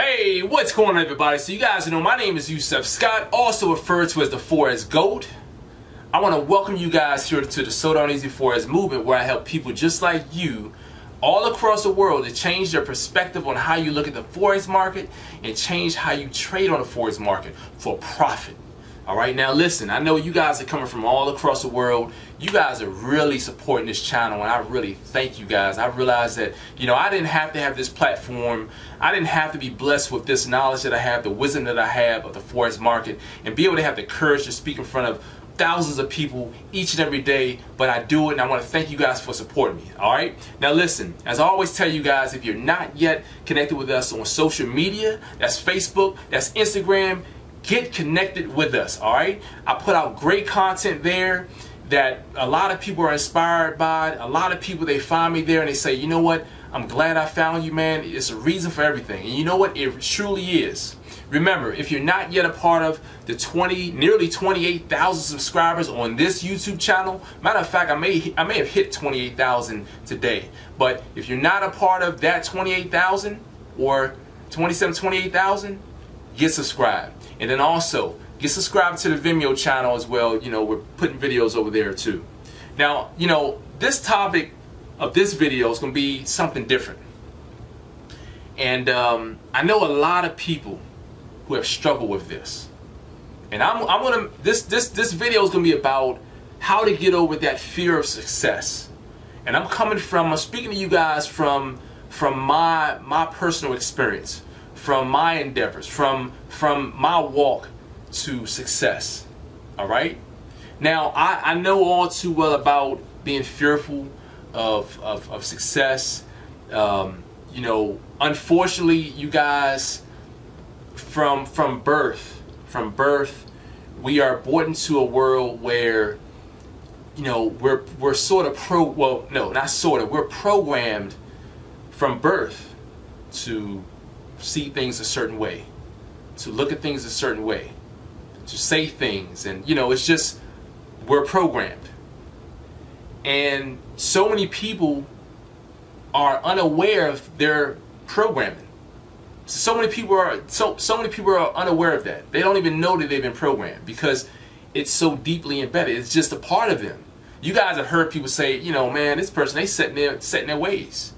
Hey, what's going on, everybody? So you guys know my name is Yusef Scott, also referred to as the Forex GOAT. I want to welcome you guys here to the So Darn Easy Forex movement, where I help people just like you all across the world to change their perspective on how you look at the Forex market and change how you trade on the Forex market for profit. Alright, now listen, I know you guys are coming from all across the world. You guys are really supporting this channel, and I really thank you guys. I realize that, I didn't have to have this platform. I didn't have to be blessed with this knowledge that I have, the wisdom that I have of the Forex market, and be able to have the courage to speak in front of thousands of people each and every day, but I do it, and I want to thank you guys for supporting me. Alright, now listen, as I always tell you guys, if you're not yet connected with us on social media, that's Facebook, that's Instagram, get connected with us. Alright, I put out great content there that a lot of people are inspired by. A lot of people, they find me there and they say, you know what, I'm glad I found you, man. It's a reason for everything. And you know what, it truly is. Remember, if you're not yet a part of the nearly 28,000 subscribers on this YouTube channel, matter of fact, I may have hit 28,000 today. But if you're not a part of that 28,000 or 28,000, get subscribed. And then also, get subscribed to the Vimeo channel as well. We're putting videos over there too. Now, this topic of this video is going to be something different. And I know a lot of people who have struggled with this. And this video is going to be about how to get over that fear of success. And I'm speaking to you guys from my personal experience, from my endeavors, from my walk to success. Alright? Now, I know all too well about being fearful of success. Unfortunately, you guys, from birth, we are born into a world where, we're sort of we're programmed from birth to see things a certain way, to look at things a certain way, to say things, and it's just, we're programmed. And so many people are unaware of their programming. So many people are unaware of that. They don't even know that they've been programmed because it's so deeply embedded. It's just a part of them. You guys have heard people say, man, this person, they set in their ways.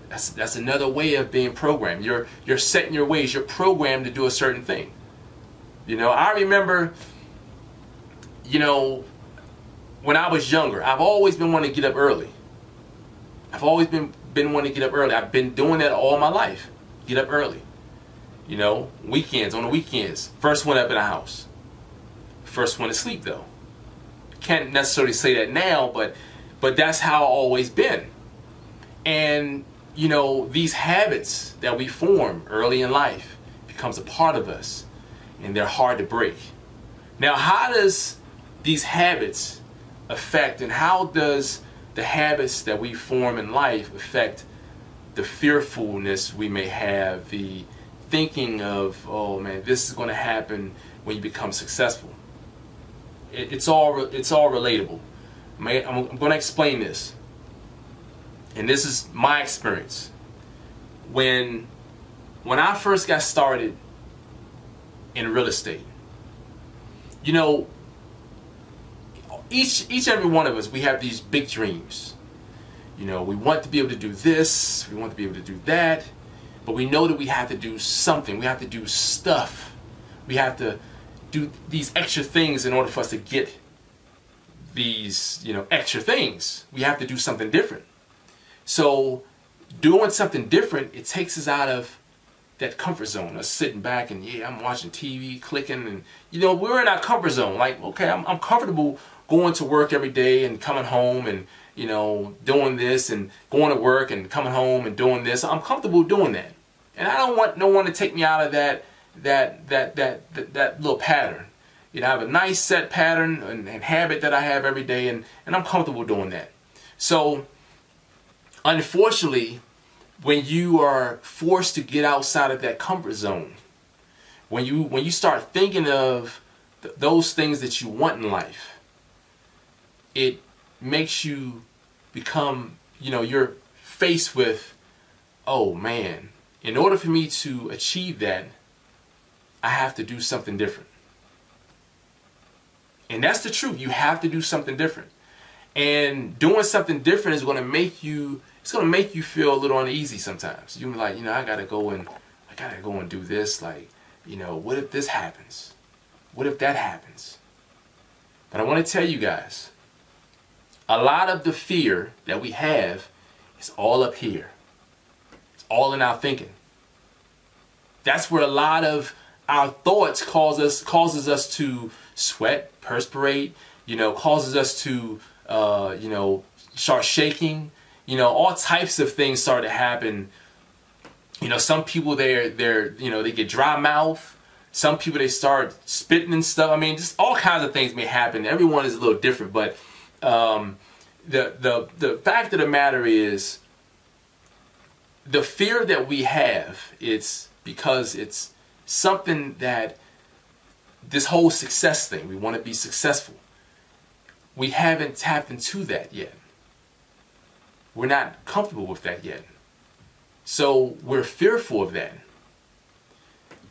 That's another way of being programmed. You're set in your ways. You're programmed to do a certain thing. I remember, when I was younger, I've always been wanting to get up early. I've always been wanting to get up early. I've been doing that all my life. Get up early. On the weekends. First one up in the house. First one to sleep, though. Can't necessarily say that now, but that's how I've always been. And these habits that we form early in life becomes a part of us, and they're hard to break. Now, how does these habits affect, and how does the habits that we form in life affect the fearfulness we may have, the thinking of, oh man, this is going to happen when you become successful? It's all relatable. I'm going to explain this. And this is my experience. When I first got started in real estate, each and every one of us, we have these big dreams. We want to be able to do this, we want to be able to do that, but we know that we have to do something. We have to do stuff. We have to do these extra things in order for us to get these, extra things. We have to do something different. So doing something different, it takes us out of that comfort zone, us sitting back and, yeah, I'm watching TV, clicking, and we're in our comfort zone. Like, okay, I'm comfortable going to work every day and coming home and doing this, and going to work and coming home and doing this. I'm comfortable doing that, and I don't want no one to take me out of that little pattern. I have a nice set pattern and habit that I have every day, and I'm comfortable doing that. So unfortunately, when you are forced to get outside of that comfort zone, when you start thinking of those things that you want in life, it makes you become, you're faced with, oh man, in order for me to achieve that, I have to do something different. And that's the truth. You have to do something different. And doing something different is going to make you, it's going to make you feel a little uneasy sometimes. You're like, you know, I got to go and do this. Like, you know, what if this happens? What if that happens? But I want to tell you guys, a lot of the fear that we have is all up here. It's all in our thinking. That's where a lot of our thoughts causes us to sweat, perspirate, you know, causes us to, you know, start shaking, you know, all types of things start to happen. You know, some people they're you know, they get dry mouth. Some people, they start spitting and stuff. I mean, just all kinds of things may happen. Everyone is a little different, but the fact of the matter is, the fear that we have, it's because it's something that, this whole success thing, we want to be successful. We haven't tapped into that yet. We're not comfortable with that yet. So we're fearful of that.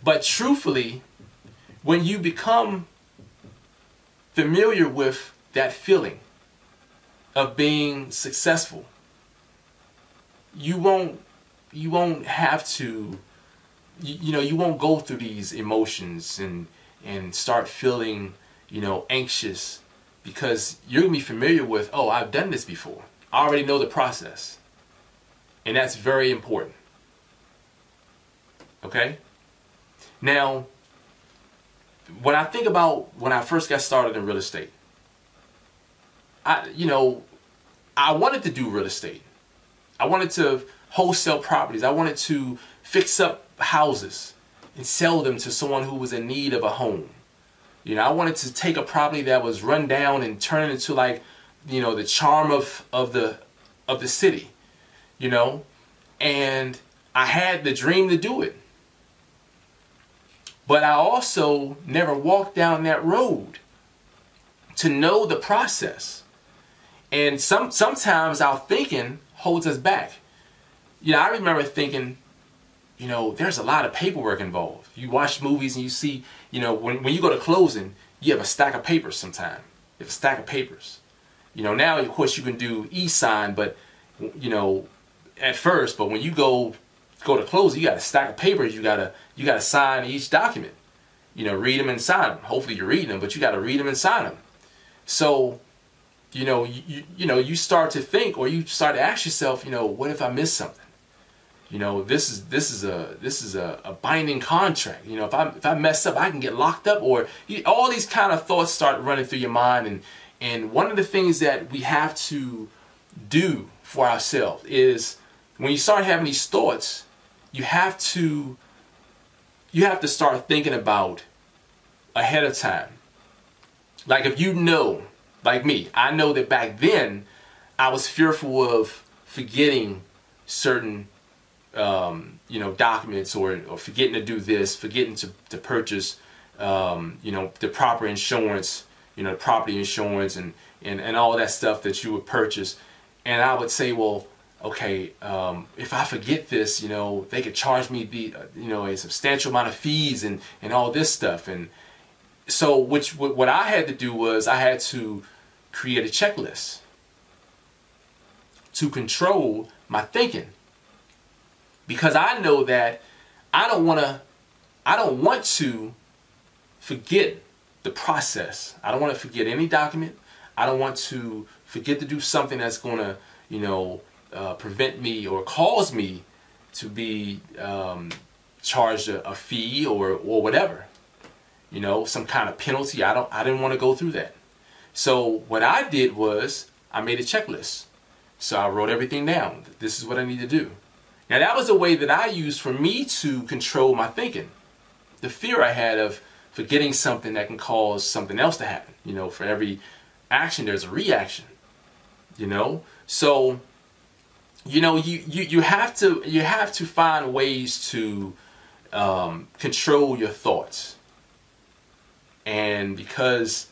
But truthfully, when you become familiar with that feeling of being successful, you won't have to, you know, you won't go through these emotions and start feeling, you know, anxious, because you're going to be familiar with, oh, I've done this before. I already know the process. And that's very important. Okay? Now, when I think about when I first got started in real estate, I wanted to do real estate. I wanted to wholesale properties. I wanted to fix up houses and sell them to someone who was in need of a home. You know, I wanted to take a property that was run down and turn it into, like, you know, the charm of the city, you know, and I had the dream to do it. But I also never walked down that road to know the process. And sometimes our thinking holds us back. You know, I remember thinking, you know, there's a lot of paperwork involved. You watch movies and you see, you know, when you go to closing, you have a stack of papers sometimes. You have a stack of papers. You know, now, of course, you can do e-sign, but, you know, at first, but when you go to closing, you got a stack of papers. You gotta sign each document. You know, read them and sign them. Hopefully you're reading them, but you got to read them and sign them. So, you know, you start to think, or you start to ask yourself, you know, what if I miss something? You know, this is a binding contract. You know, if I mess up, I can get locked up, or all these kind of thoughts start running through your mind. And one of the things that we have to do for ourselves is, when you start having these thoughts, you have to start thinking about ahead of time. Like, if you know, like me, I know that back then I was fearful of forgetting certain you know, documents, or forgetting to do this, forgetting to purchase you know, the proper insurance, you know, property insurance and all that stuff that you would purchase. And I would say, well, okay, if I forget this, you know, they could charge me you know, a substantial amount of fees and all this stuff. And so what I had to do was, I had to create a checklist to control my thinking, because I know that I don't want to forget the process. I don't want to forget any document. I don't want to forget to do something that's going to, you know, prevent me or cause me to be charged a fee or whatever, you know, some kind of penalty. I didn't want to go through that. So what I did was, I made a checklist. So I wrote everything down. This is what I need to do. Now, that was a way that I used for me to control my thinking. The fear I had of forgetting something that can cause something else to happen. You know, for every action, there's a reaction. You know, so, you know, you have to find ways to control your thoughts. And because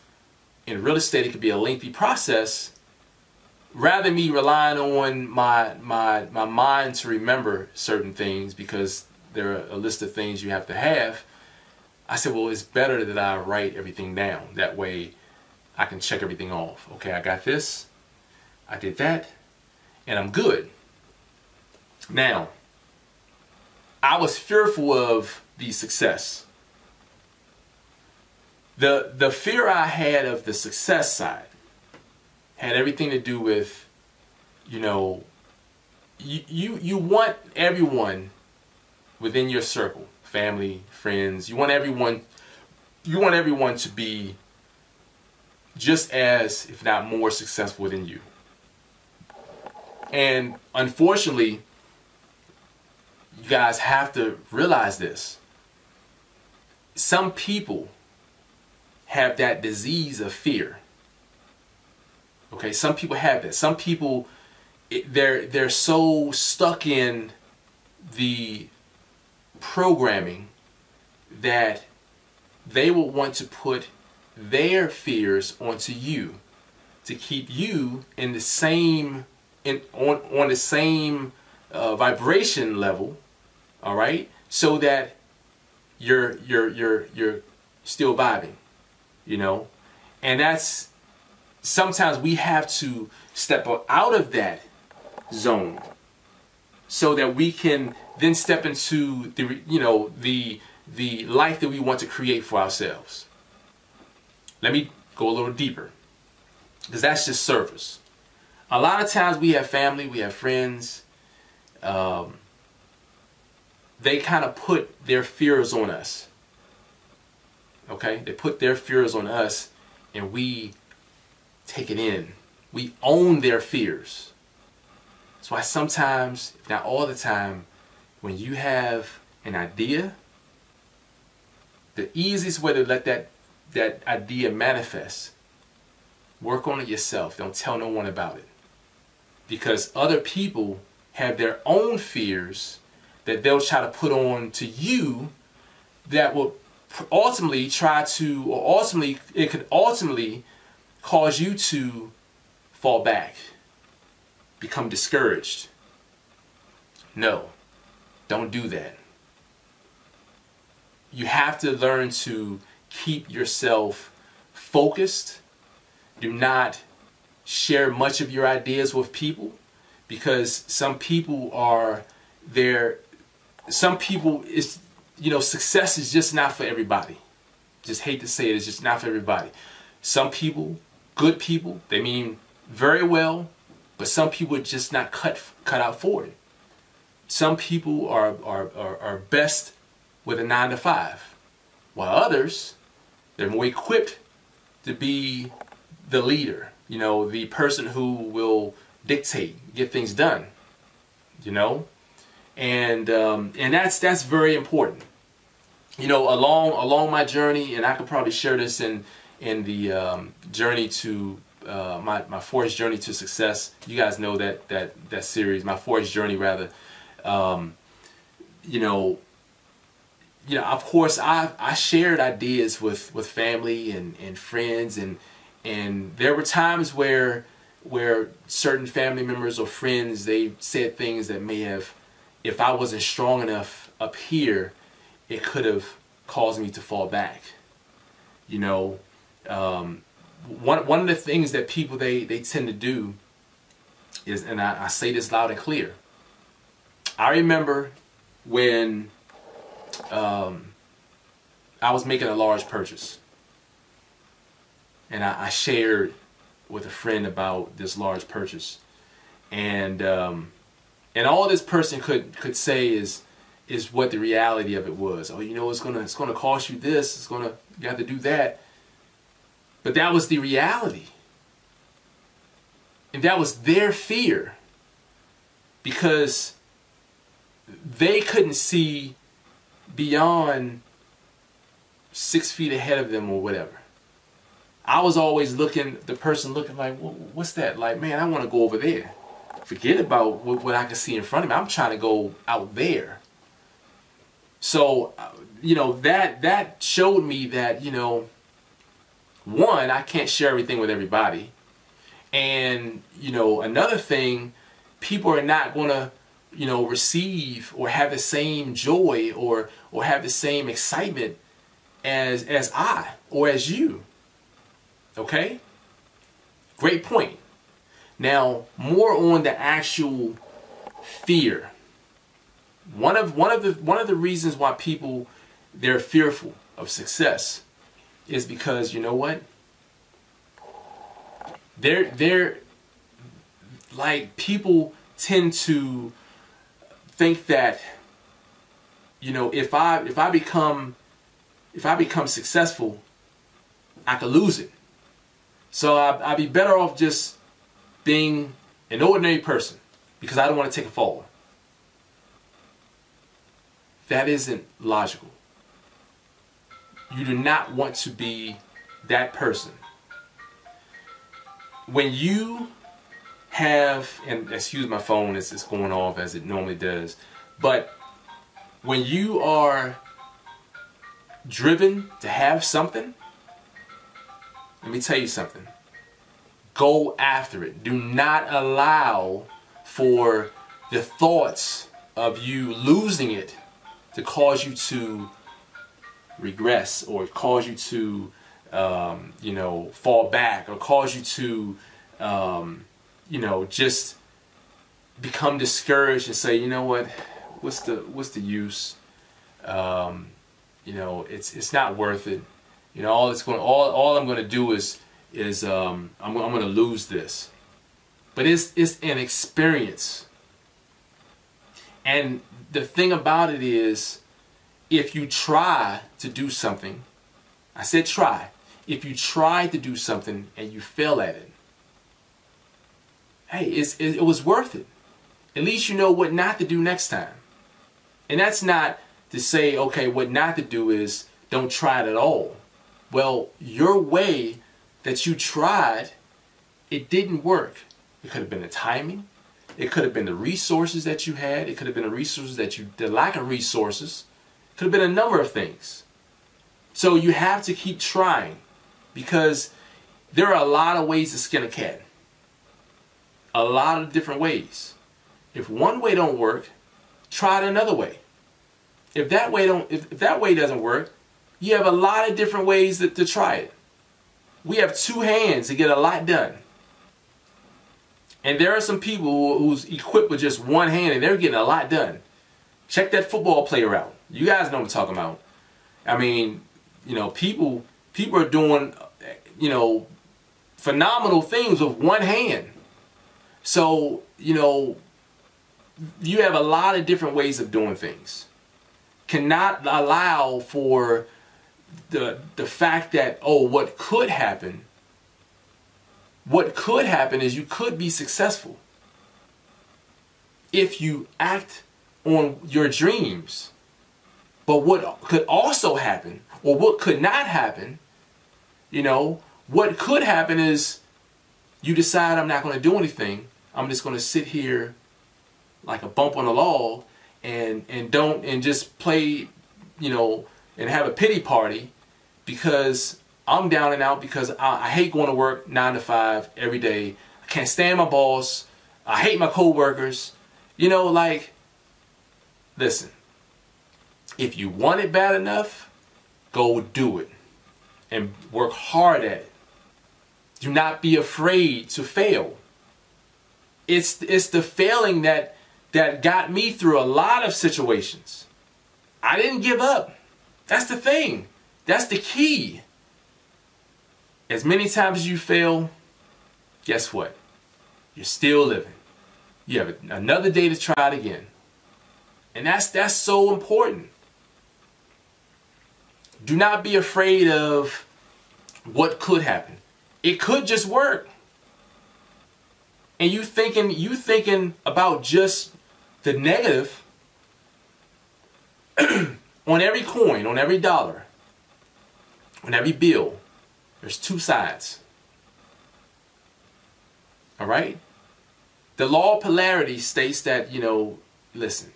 in real estate it could be a lengthy process, rather than me relying on my mind to remember certain things, because there are a list of things you have to have, I said, well, it's better that I write everything down. That way I can check everything off. Okay, I got this, I did that, and I'm good. Now, I was fearful of the success. The fear I had of the success side had everything to do with, you know, you want everyone within your circle, family, friends, you want everyone to be just as, if not more, successful than you. And unfortunately, you guys have to realize this. Some people have that disease of fear. Okay, some people have that. Some people, they're so stuck in the programming that they will want to put their fears onto you to keep you in the same on the same vibration level, all right, so that you're still vibing, you know. And that's, sometimes we have to step out of that zone so that we can then step into the, you know, the life that we want to create for ourselves. Let me go a little deeper, because that's just surface. A lot of times we have family, we have friends, they kind of put their fears on us. Okay? They put their fears on us, and we take it in. We own their fears. That's why sometimes, if not all the time, when you have an idea, the easiest way to let that idea manifest, work on it yourself. Don't tell no one about it. Because other people have their own fears that they'll try to put on to you that will ultimately it could ultimately cause you to fall back, become discouraged. No, don't do that. You have to learn to keep yourself focused. Do not share much of your ideas with people, because some people is, you know, success is just not for everybody. Just hate to say it, it's just not for everybody. Some people, good people, they mean very well, but some people are just not cut out for it. Some people are best with a 9-to-5, while others, they're more equipped to be the leader, you know, the person who will dictate, get things done, you know, and that's very important. You know, along my journey, and I could probably share this in the journey to my Forex journey to success. You guys know that series, my Forex journey rather. You know, of course, I shared ideas with family and friends, and there were times where certain family members or friends, they said things that may have, if I wasn't strong enough up here, it could have caused me to fall back. You know, one of the things that people they tend to do is, and I say this loud and clear, I remember when I was making a large purchase, and I shared with a friend about this large purchase, and all this person could say is what the reality of it was. Oh, you know, it's gonna cost you this. You have to do that. But that was the reality, and that was their fear, because they couldn't see beyond 6 feet ahead of them or whatever. I was always the person looking like, what's that? Like, man, I want to go over there. Forget about what I can see in front of me. I'm trying to go out there. So, you know, that showed me that, you know, one, I can't share everything with everybody. And, you know, another thing, people are not going to, you know, receive or have the same joy or have the same excitement as I or as you. Okay? Great point. Now, more on the actual fear. One of the reasons why people, they're fearful of success is because, you know what? They're like, people tend to think that, you know, if I become successful, I could lose it. So I'd be better off just being an ordinary person because I don't want to take a fall. That isn't logical. You do not want to be that person. When you have, and excuse my phone, it's going off as it normally does, but when you are driven to have something, let me tell you something. Go after it. Do not allow for the thoughts of you losing it to cause you to regress or cause you to, you know, fall back or cause you to, you know, just become discouraged and say, you know what, what's the use? You know, it's not worth it. You know, all I'm going to do is I'm going to lose this. But it's an experience. And the thing about it is, if you try to do something, I said try. If you try to do something and you fail at it, hey, it was worth it. At least you know what not to do next time. And that's not to say, okay, what not to do is don't try it at all. Well, your way that you tried, it didn't work. It could have been the timing. It could have been the resources that you had. It could have been the lack of resources. It could have been a number of things. So you have to keep trying, because there are a lot of ways to skin a cat. A lot of different ways. If one way don't work, try it another way. If that way doesn't work, you have a lot of different ways to try it. We have two hands to get a lot done. And there are some people who's equipped with just one hand and they're getting a lot done. Check that football player out. You guys know what I'm talking about. I mean, you know, people are doing, you know, phenomenal things with one hand. So, you know, you have a lot of different ways of doing things. Cannot allow for the fact that, oh, what could happen is you could be successful if you act on your dreams. But what could also happen, or what could not happen, you know, what could happen is you decide, I'm not going to do anything. I'm just going to sit here like a bump on a log and just play, you know, and have a pity party because I'm down and out, because I hate going to work 9 to 5 every day. I can't stand my boss. I hate my coworkers. You know, like, listen, if you want it bad enough, go do it and work hard at it. Do not be afraid to fail. It's the failing that got me through a lot of situations. I didn't give up. That's the thing. That's the key. As many times as you fail, guess what? You're still living. You have another day to try it again. And that's so important. Do not be afraid of what could happen. It could just work. And you thinking about just the negative on every coin, on every dollar, on every bill. There's two sides. All right? The law of polarity states that, you know, listen,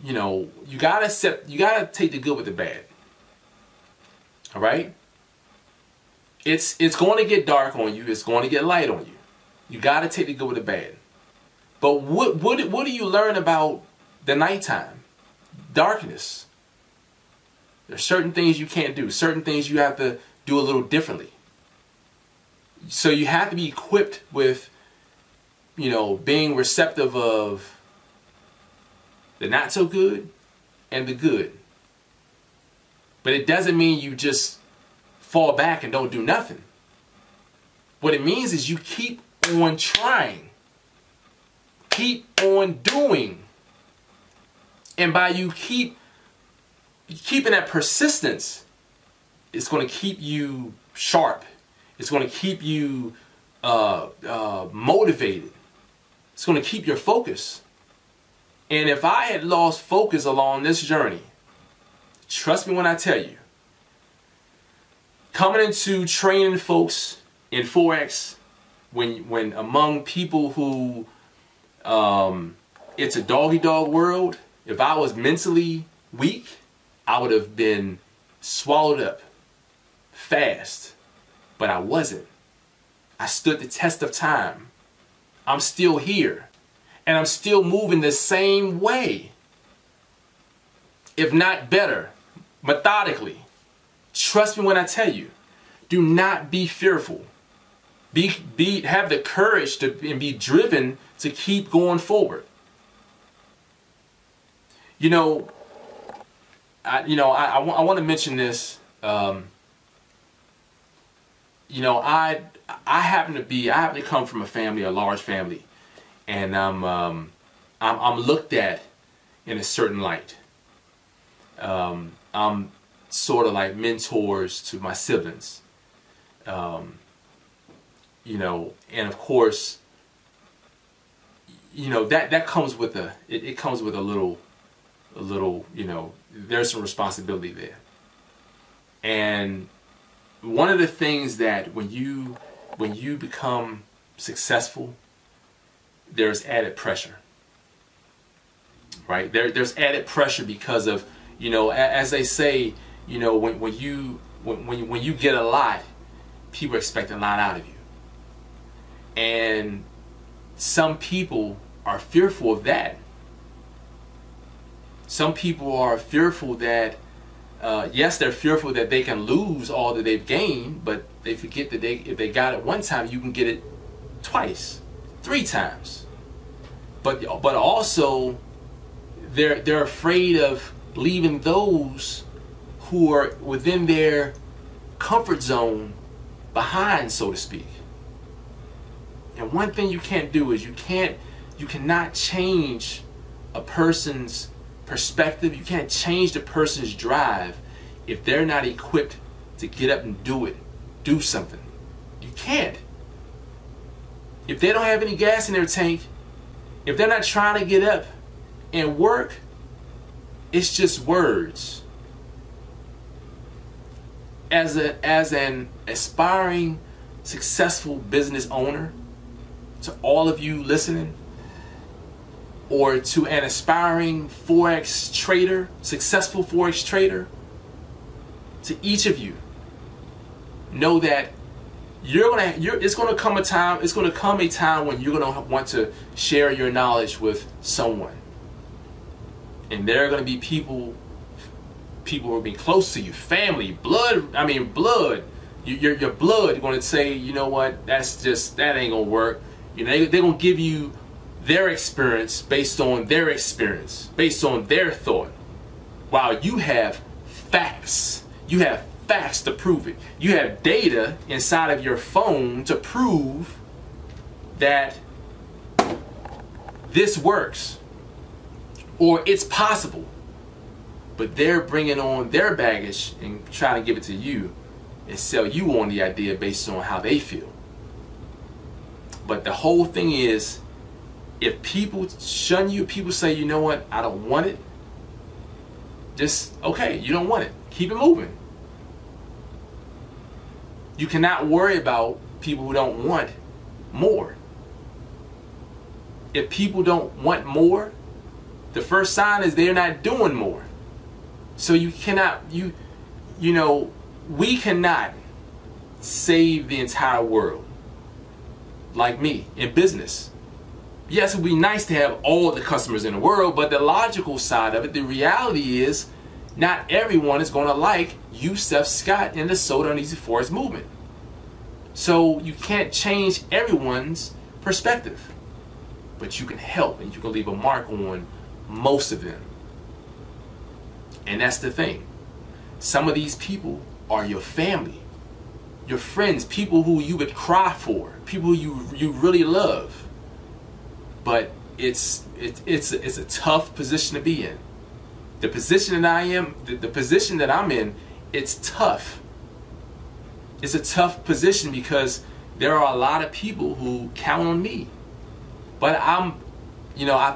you know, you gotta take the good with the bad. All right? It's going to get dark on you. It's going to get light on you. You got to take the good with the bad. But what do you learn about the nighttime? Darkness. There's certain things you can't do. Certain things you have to do a little differently. So you have to be equipped with, you know, being receptive of the not so good and the good. But it doesn't mean you just fall back and don't do nothing. What it means is you keep on trying. Keep on doing. And by you keeping that persistence, it's going to keep you sharp. It's going to keep you motivated. It's going to keep your focus. And if I had lost focus along this journey, trust me when I tell you, coming into training folks in Forex, when among people who it's a dog-eat-dog world, if I was mentally weak, I would have been swallowed up fast. But I wasn't. I stood the test of time. I'm still here. And I'm still moving the same way, if not better, methodically. Trust me when I tell you, do not be fearful. Have the courage and be driven to keep going forward. You know, I want to mention this. You know, I happen to come from a large family, and I'm looked at in a certain light. I'm sort of like mentors to my siblings. You know, and of course, you know, that comes with it comes with a little, you know, there's some responsibility there. And one of the things that when you become successful, there's added pressure, right? There's added pressure because of, you know, as they say, you know, when you get a lot, people expect a lot out of you. And some people are fearful of that. Some people are fearful that, yes, they're fearful that they can lose all that they've gained, but they forget that if they got it one time, you can get it twice, 3 times. But also, they're afraid of leaving those who are within their comfort zone behind, so to speak. And one thing you can't do is you cannot change a person's perspective. You can't change the person's drive if they're not equipped to get up and do something. You can't. If they don't have any gas in their tank, if they're not trying to get up and work, it's just words. As an aspiring, successful business owner, to all of you listening, or to an aspiring Forex trader, successful Forex trader, to each of you, know that it's going to come a time when you're going to want to share your knowledge with someone. And there are going to be people who will be close to you, family, blood, your blood going to say, you know what, that ain't going to work. You know, they're going to give you their experience based on their experience, based on their thought. While you have facts. You have facts to prove it. You have data inside of your phone to prove that this works or it's possible. But they're bringing on their baggage and trying to give it to you and sell you on the idea based on how they feel. But the whole thing is, if people shun you, people say, you know what, I don't want it, just, okay, you don't want it. Keep it moving. You cannot worry about people who don't want more. If people don't want more, the first sign is they're not doing more. So you cannot, we cannot save the entire world like me in business. Yes, it would be nice to have all the customers in the world, but the logical side of it, the reality is not everyone is going to like Yusef Scott in the So Darn Easy Forex movement. So you can't change everyone's perspective, but you can help and you can leave a mark on most of them. And that's the thing. Some of these people are your family, your friends, people who you would cry for, people you really love. But it's a tough position to be in. The position that I am, the position that I'm in, it's tough. It's a tough position because there are a lot of people who count on me. But I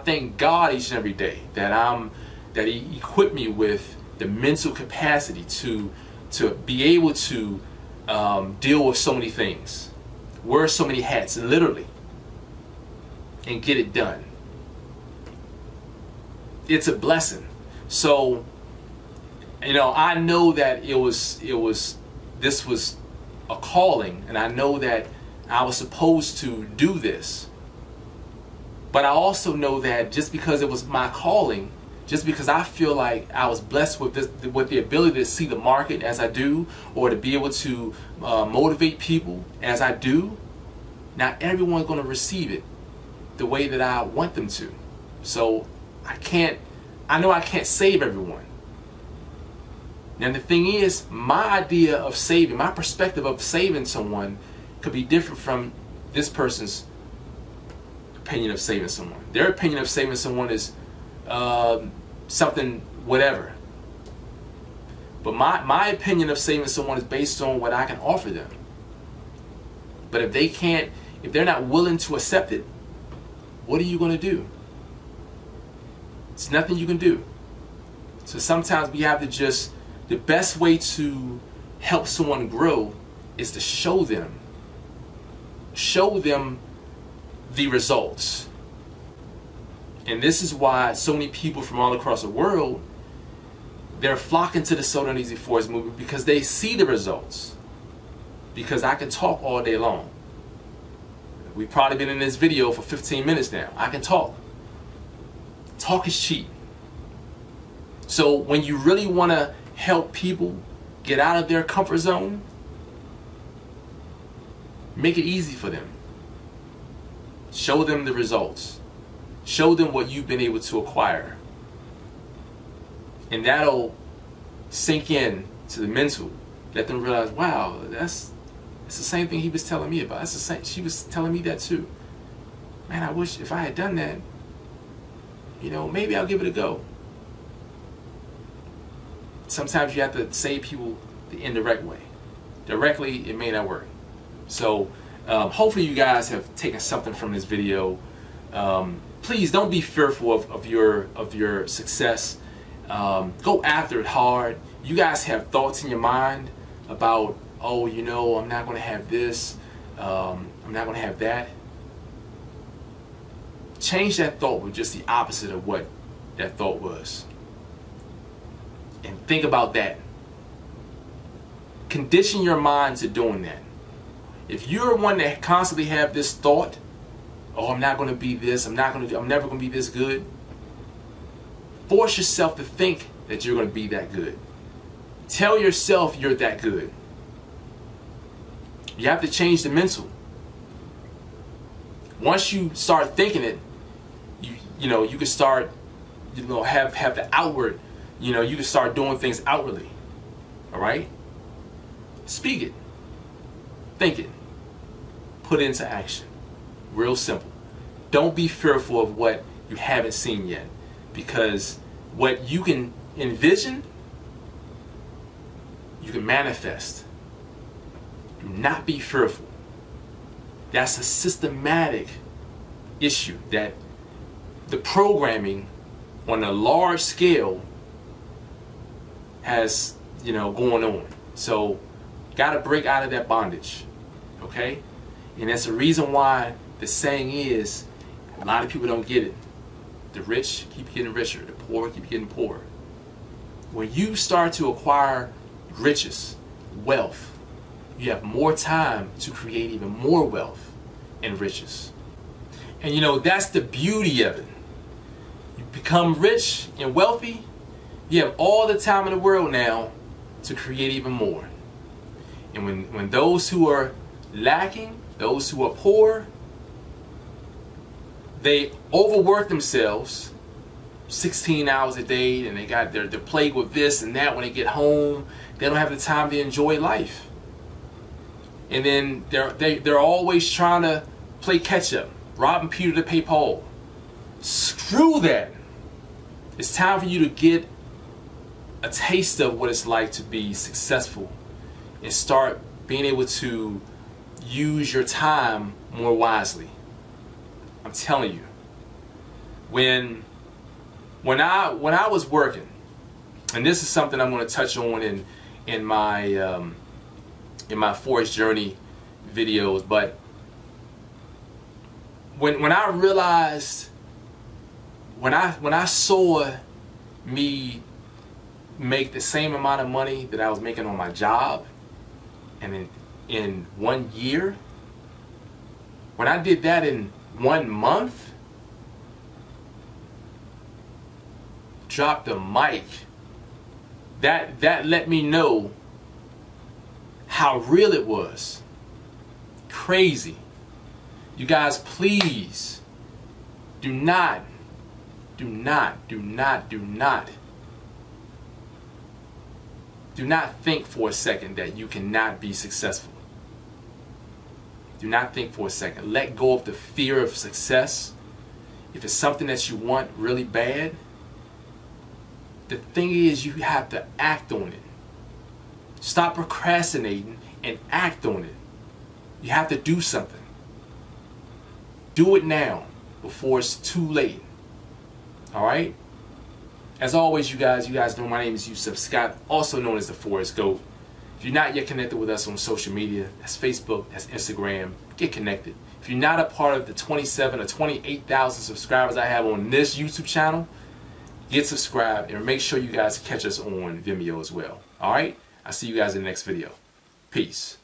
thank God each and every day that He equipped me with the mental capacity to be able to deal with so many things, wear so many hats, literally, and get it done. It's a blessing. So, I know that this was a calling, and I know that I was supposed to do this. But I also know that just because it was my calling, just because I feel like I was blessed with the ability to see the market as I do, or to be able to motivate people as I do, not everyone's going to receive it the way that I want them to. So I know I can't save everyone. Now the thing is, my idea of saving, my perspective of saving someone could be different from this person's opinion of saving someone. Their opinion of saving someone is something whatever. But my opinion of saving someone is based on what I can offer them. But if they're not willing to accept it, what are you going to do? It's nothing you can do. So sometimes we have to the best way to help someone grow is to show them the results. And this is why so many people from all across the world, they're flocking to the So Darn Easy Forex movement because they see the results. Because I can talk all day long. We've probably been in this video for 15 minutes now. I can talk. Talk is cheap. So when you really want to help people get out of their comfort zone, make it easy for them. Show them the results. Show them what you've been able to acquire. And that'll sink in to the mental. Let them realize, wow, it's the same thing he was telling me about. That's the same. She was telling me that too. Man, I wish if I had done that, maybe I'll give it a go. Sometimes you have to save people the indirect way. Directly, it may not work. So hopefully you guys have taken something from this video. Please don't be fearful of your success. Go after it hard. You guys have thoughts in your mind about, oh, I'm not going to have this. I'm not going to have that. Change that thought with just the opposite of what that thought was. And think about that. Condition your mind to doing that. If you're one that constantly have this thought, oh, I'm not going to be this, I'm never going to be this good, force yourself to think that you're going to be that good. Tell yourself you're that good. You have to change the mental. Once you start thinking it, you can start, have the outward, you can start doing things outwardly. All right? Speak it. Think it. Put it into action. Real simple. Don't be fearful of what you haven't seen yet, because what you can envision, you can manifest. Do not be fearful. That's a systematic issue that the programming on a large scale has, going on. So, got to break out of that bondage. Okay? And that's the reason why the saying is, a lot of people don't get it. The rich keep getting richer. The poor keep getting poorer. When you start to acquire riches, wealth, you have more time to create even more wealth and riches. And you know, that's the beauty of it. You become rich and wealthy, you have all the time in the world now to create even more. And when those who are lacking, those who are poor, they overwork themselves 16 hours a day, and they're plagued with this and that. When they get home, they don't have the time to enjoy life. And then they're always trying to play catch up, robbing Peter to pay Paul. Screw that. It's time for you to get a taste of what it's like to be successful and start being able to use your time more wisely. I'm telling you, when I was working, and this is something I'm going to touch on in my Forex journey videos, but when I realized, when I saw me make the same amount of money that I was making on my job, and in 1 year, when I did that in 1 month, drop the mic. That let me know how real it was. Crazy. You guys, please do not think for a second that you cannot be successful. Do not think for a second. Let go of the fear of success. If it's something that you want really bad, the thing is, you have to act on it. Stop procrastinating and act on it. You have to do something. Do it now before it's too late. All right? As always, you guys know my name is Yusef Scott, also known as the Forex GOAT. If you're not yet connected with us on social media, that's Facebook, that's Instagram, get connected. If you're not a part of the 27 or 28,000 subscribers I have on this YouTube channel, get subscribed and make sure you guys catch us on Vimeo as well. All right? I'll see you guys in the next video. Peace.